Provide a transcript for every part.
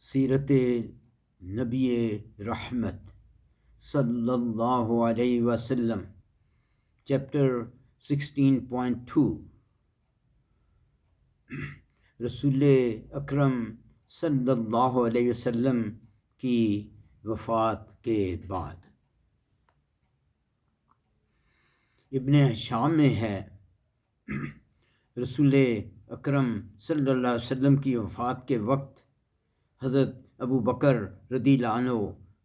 سیرت نبی رحمت صلی اللہ علیہ وسلم، چیپٹر 16.2 رسول اکرم صلی اللہ علیہ وسلم کی وفات کے بعد۔ ابن شام میں ہے، رسول اکرم صلی اللہ علیہ وسلم کی وفات کے وقت حضرت ابو بکر رضی اللہ عنہ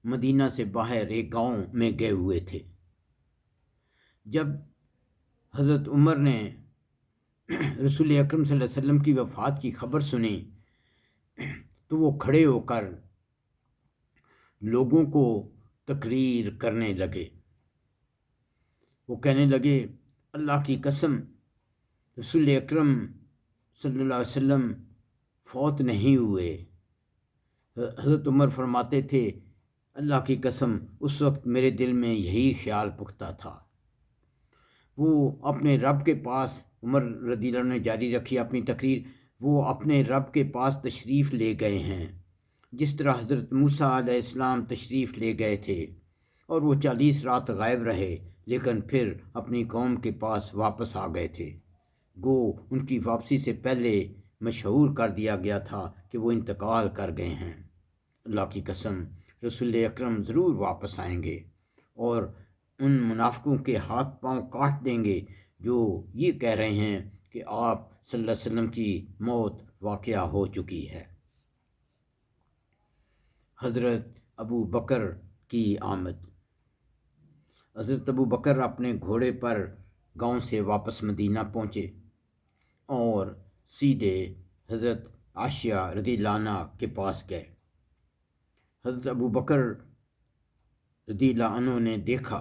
مدینہ سے باہر ایک گاؤں میں گئے ہوئے تھے۔ جب حضرت عمر نے رسول اکرم صلی اللہ علیہ وسلم کی وفات کی خبر سنی تو وہ کھڑے ہو کر لوگوں کو تقریر کرنے لگے۔ وہ کہنے لگے، اللہ کی قسم، رسول اکرم صلی اللہ علیہ وسلم فوت نہیں ہوئے۔ حضرت عمر فرماتے تھے، اللہ کی قسم اس وقت میرے دل میں یہی خیال پختہ تھا۔ وہ اپنے رب کے پاس، عمر رضی اللہ عنہ نے جاری رکھی اپنی تقریر، وہ اپنے رب کے پاس تشریف لے گئے ہیں، جس طرح حضرت موسیٰ علیہ السلام تشریف لے گئے تھے، اور وہ 40 رات غائب رہے لیکن پھر اپنی قوم کے پاس واپس آ گئے تھے۔ گو ان کی واپسی سے پہلے مشہور کر دیا گیا تھا کہ وہ انتقال کر گئے ہیں۔ اللہ کی قسم رسول اکرم ضرور واپس آئیں گے اور ان منافقوں کے ہاتھ پاؤں کاٹ دیں گے جو یہ کہہ رہے ہیں کہ آپ صلی اللہ علیہ وسلم کی موت واقعہ ہو چکی ہے۔ حضرت ابو بکر کی آمد۔ حضرت ابو بکر اپنے گھوڑے پر گاؤں سے واپس مدینہ پہنچے اور سیدھے حضرت عائشہ رضی اللہ عنہ کے پاس گئے۔ حضرت ابو بکر رضی اللہ عنہ نے دیکھا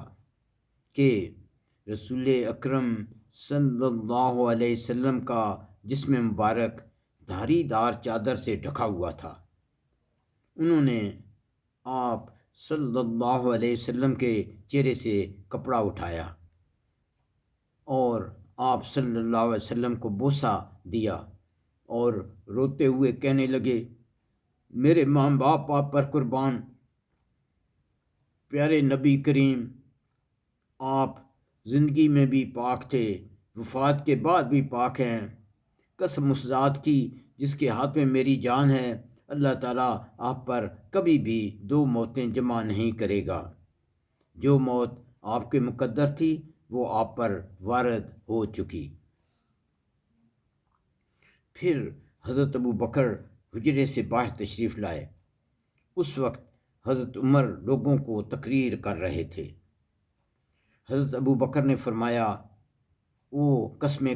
کہ رسول اکرم صلی اللہ علیہ وسلم کا جسم مبارک دھاری دار چادر سے ڈھکا ہوا تھا۔ انہوں نے آپ صلی اللہ علیہ وسلم کے چہرے سے کپڑا اٹھایا اور آپ صلی اللہ علیہ وسلم کو بوسہ دیا اور روتے ہوئے کہنے لگے، میرے ماں باپ آپ پر قربان، پیارے نبی کریم، آپ زندگی میں بھی پاک تھے، وفات کے بعد بھی پاک ہیں۔ قسم اس ذات کی جس کے ہاتھ میں میری جان ہے، اللہ تعالیٰ آپ پر کبھی بھی 2 موتیں جمع نہیں کرے گا۔ جو موت آپ کے مقدر تھی وہ آپ پر وارد ہو چکی۔ پھر حضرت ابو بکر حجرے سے باہر تشریف لائے۔ اس وقت حضرت عمر لوگوں کو تقریر کر رہے تھے۔ حضرت ابو بکر نے فرمایا، قسمیں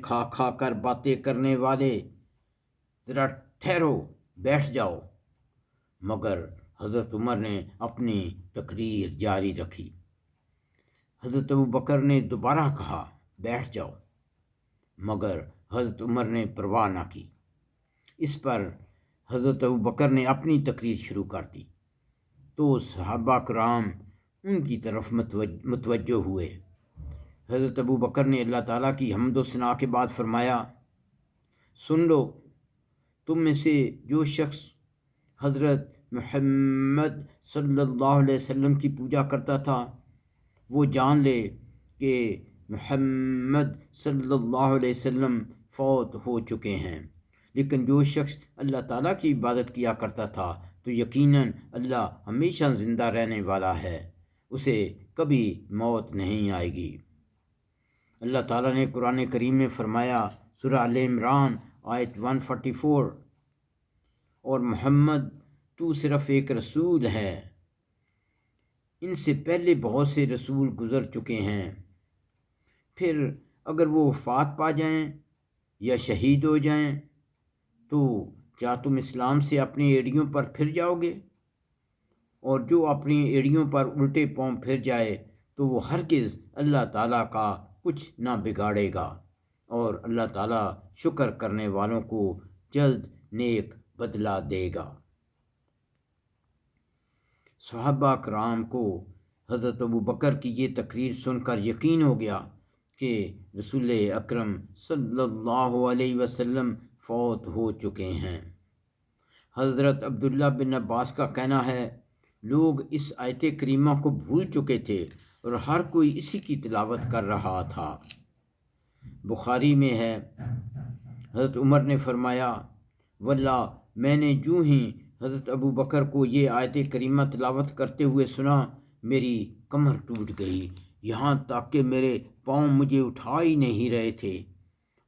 کھا کھا کر باتیں کرنے والے، ذرا ٹھہرو، بیٹھ جاؤ۔ مگر حضرت عمر نے اپنی تقریر جاری رکھی۔ حضرت ابو بکر نے دوبارہ کہا، بیٹھ جاؤ، مگر حضرت عمر نے پرواہ نہ کی۔ اس پر حضرت ابو بکر نے اپنی تقریر شروع کر دی تو صحابہ کرام ان کی طرف متوجہ ہوئے۔ حضرت ابو بکر نے اللہ تعالیٰ کی حمد و ثنا کے بعد فرمایا، سن لو، تم میں سے جو شخص حضرت محمد صلی اللہ علیہ وسلم کی پوجا کرتا تھا وہ جان لے کہ محمد صلی اللہ علیہ وسلم فوت ہو چکے ہیں، لیکن جو شخص اللہ تعالیٰ کی عبادت کیا کرتا تھا تو یقیناً اللہ ہمیشہ زندہ رہنے والا ہے، اسے کبھی موت نہیں آئے گی۔ اللہ تعالیٰ نے قرآن کریم میں فرمایا، سورہ آل عمران آیت 144، اور محمد تو صرف ایک رسول ہے، ان سے پہلے بہت سے رسول گزر چکے ہیں، پھر اگر وہ وفات پا جائیں یا شہید ہو جائیں تو کیا تم اسلام سے اپنی ایڑیوں پر پھر جاؤ گے؟ اور جو اپنی ایڑیوں پر الٹے پاؤں پھر جائے تو وہ ہرگز اللہ تعالیٰ کا کچھ نہ بگاڑے گا، اور اللہ تعالیٰ شکر کرنے والوں کو جلد نیک بدلہ دے گا۔ صحابہ کرام کو حضرت ابو بکر کی یہ تقریر سن کر یقین ہو گیا کہ رسول اکرم صلی اللہ علیہ وسلم فوت ہو چکے ہیں۔ حضرت عبداللہ بن عباس کا کہنا ہے لوگ اس آیت کریمہ کو بھول چکے تھے اور ہر کوئی اسی کی تلاوت کر رہا تھا۔ بخاری میں ہے حضرت عمر نے فرمایا واللہ میں نے جو ہی حضرت ابو بکر کو یہ آیت کریمہ تلاوت کرتے ہوئے سنا میری کمر ٹوٹ گئی، یہاں تک کہ میرے پاؤں مجھے اٹھا ہی نہیں رہے تھے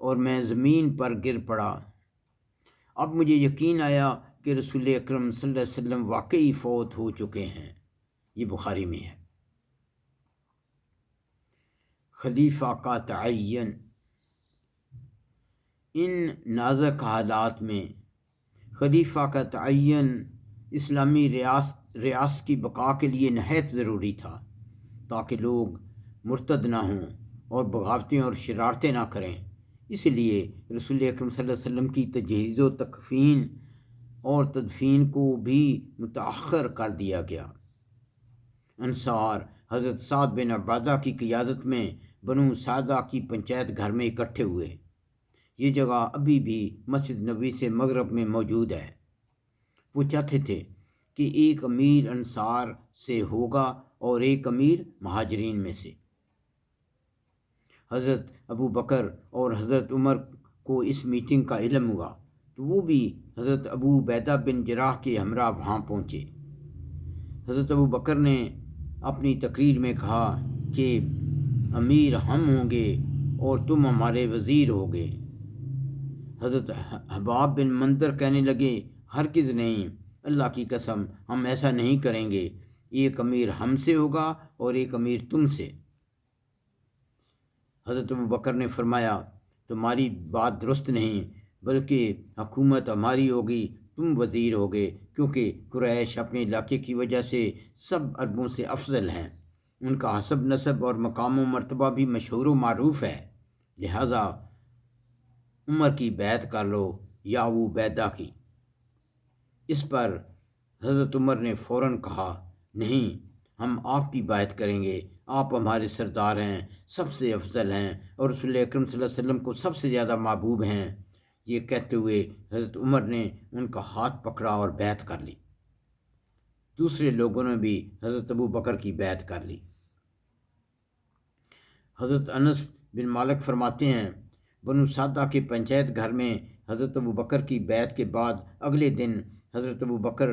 اور میں زمین پر گر پڑا۔ اب مجھے یقین آیا کہ رسول اکرم صلی اللہ علیہ وسلم واقعی فوت ہو چکے ہیں۔ یہ بخاری میں ہے۔ خلیفہ کا تعین۔ ان نازک حالات میں خلیفہ کا تعین اسلامی ریاست کی بقا کے لیے نہایت ضروری تھا تاکہ لوگ مرتد نہ ہوں اور بغاوتیں اور شرارتیں نہ کریں۔ اس لیے رسول اکرم صلی اللہ علیہ وسلم کی تجہیز و تکفین اور تدفین کو بھی متاخر کر دیا گیا۔ انصار حضرت سعد بن عبادہ کی قیادت میں بنو سعدہ کی پنچایت گھر میں اکٹھے ہوئے۔ یہ جگہ ابھی بھی مسجد نبوی سے مغرب میں موجود ہے۔ وہ چاہتے تھے کہ ایک امیر انصار سے ہوگا اور ایک امیر مہاجرین میں سے۔ حضرت ابو بکر اور حضرت عمر کو اس میٹنگ کا علم ہوا تو وہ بھی حضرت ابو عبیدہ بن جراح کے ہمراہ وہاں پہنچے۔ حضرت ابو بکر نے اپنی تقریر میں کہا کہ امیر ہم ہوں گے اور تم ہمارے وزیر ہوگے۔ حضرت حباب بن منظر کہنے لگے ہرگز نہیں، اللہ کی قسم ہم ایسا نہیں کریں گے، ایک امیر ہم سے ہوگا اور ایک امیر تم سے۔ حضرت ابو بکر نے فرمایا تمہاری بات درست نہیں، بلکہ حکومت ہماری ہوگی، تم وزیر ہوگے، کیونکہ قریش اپنے علاقے کی وجہ سے سب عربوں سے افضل ہیں، ان کا حسب نسب اور مقام و مرتبہ بھی مشہور و معروف ہے، لہٰذا عمر کی بیعت کر لو یا ابو عبیدہ کی۔ اس پر حضرت عمر نے فوراً کہا نہیں، ہم آپ کی بیعت کریں گے، آپ ہمارے سردار ہیں، سب سے افضل ہیں اور رسول اکرم صلی اللہ علیہ وسلم کو سب سے زیادہ محبوب ہیں۔ یہ کہتے ہوئے حضرت عمر نے ان کا ہاتھ پکڑا اور بیعت کر لی۔ دوسرے لوگوں نے بھی حضرت ابو بکر کی بیعت کر لی۔ حضرت انس بن مالک فرماتے ہیں بنو سعدہ کے پنچایت گھر میں حضرت ابو بکر کی بیعت کے بعد اگلے دن حضرت ابو بکر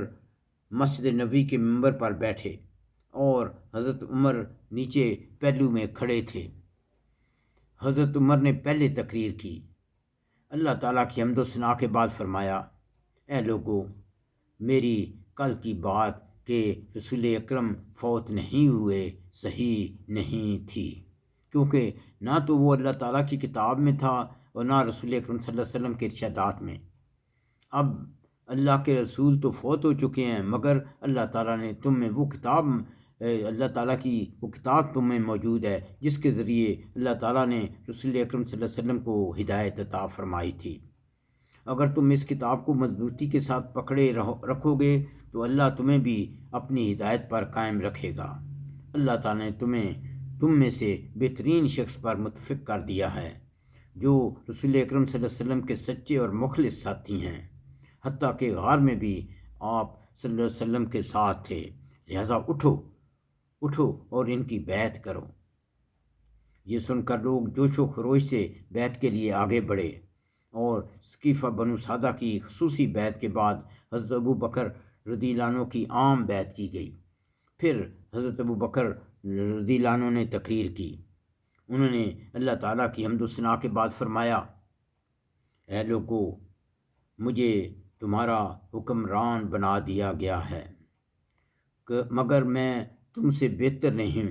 مسجد نبوی کے منبر پر بیٹھے اور حضرت عمر نیچے پہلو میں کھڑے تھے۔ حضرت عمر نے پہلے تقریر کی، اللہ تعالیٰ کی حمد و ثنا کے بعد فرمایا اے لوگو، میری کل کی بات کہ رسول اکرم فوت نہیں ہوئے صحیح نہیں تھی، کیونکہ نہ تو وہ اللہ تعالیٰ کی کتاب میں تھا اور نہ رسول اکرم صلی اللہ علیہ وسلم کے ارشادات میں۔ اب اللہ کے رسول تو فوت ہو چکے ہیں، مگر اللہ تعالیٰ نے تم میں وہ کتاب اللہ تعالیٰ کی وہ کتاب تم میں موجود ہے جس کے ذریعے اللہ تعالیٰ نے رسول اکرم صلی اللہ علیہ وسلم کو ہدایت عطا فرمائی تھی۔ اگر تم اس کتاب کو مضبوطی کے ساتھ پکڑے رکھو گے تو اللہ تمہیں بھی اپنی ہدایت پر قائم رکھے گا۔ اللہ تعالیٰ نے تم میں سے بہترین شخص پر متفق کر دیا ہے جو رسول اکرم صلی اللہ علیہ وسلم کے سچے اور مخلص ساتھی ہیں، حتیٰ کہ غار میں بھی آپ صلی اللہ علیہ وسلم کے ساتھ تھے، لہٰذا اٹھو اور ان کی بیعت کرو۔ یہ سن کر لوگ جوش و خروش سے بیعت کے لیے آگے بڑھے اور ثقیفہ بنو سعدہ کی خصوصی بیعت کے بعد حضرت ابو بکر رضی اللہ عنہ کی عام بیعت کی گئی۔ پھر حضرت ابو بکر رضی اللہ عنہ نے تقریر کی۔ انہوں نے اللہ تعالیٰ کی حمد و ثنا کے بعد فرمایا اے لوگو، مجھے تمہارا حکمران بنا دیا گیا ہے، مگر میں تم سے بہتر نہیں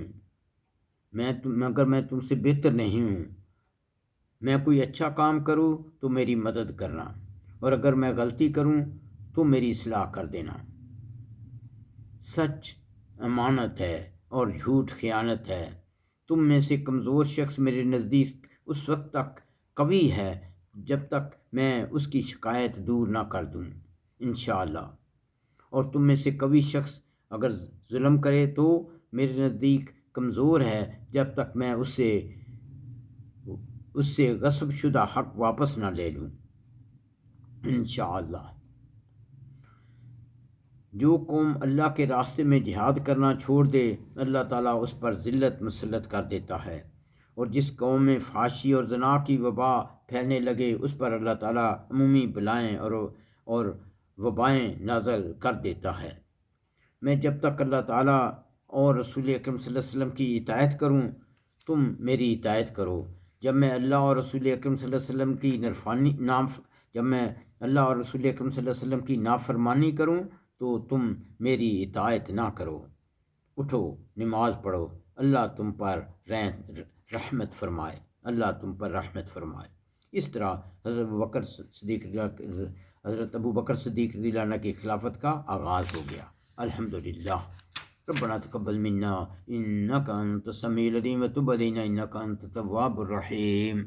ہوں، میں کوئی اچھا کام کروں تو میری مدد کرنا، اور اگر میں غلطی کروں تو میری اصلاح کر دینا۔ سچ امانت ہے اور جھوٹ خیانت ہے۔ تم میں سے کمزور شخص میرے نزدیک اس وقت تک قوی ہے جب تک میں اس کی شکایت دور نہ کر دوں انشاءاللہ، اور تم میں سے قوی شخص اگر ظلم کرے تو میرے نزدیک کمزور ہے جب تک میں اس سے غصب شدہ حق واپس نہ لے لوں انشاءاللہ۔ جو قوم اللہ کے راستے میں جہاد کرنا چھوڑ دے اللہ تعالیٰ اس پر ذلت مسلط کر دیتا ہے، اور جس قوم میں فحاشی اور زنا کی وبا پھیلنے لگے اس پر اللہ تعالیٰ عمومی بلائیں اور وبائیں نازل کر دیتا ہے۔ میں جب تک اللہ تعالیٰ اور رسول اکرم صلی اللہ علیہ وسلم کی اطاعت کروں تم میری اطاعت کرو، جب میں اللہ اور رسول اکرم صلی اللہ علیہ وسلم کی جب میں اللہ اور رسول اکرم صلی اللہ علیہ وسلم کی نافرمانی کروں تو تم میری اطاعت نہ کرو۔ اٹھو نماز پڑھو، اللہ تم پر رحمت فرمائے، اللہ تم پر رحمت فرمائے۔ اس طرح حضرت ابو بکر صدیق رضی اللہ عنہ کی خلافت کا آغاز ہو گیا۔ الحمدللہ۔ ربنا تقبل منا انک انت السمیع العلیم وتب علینا انک انت التواب الرحیم۔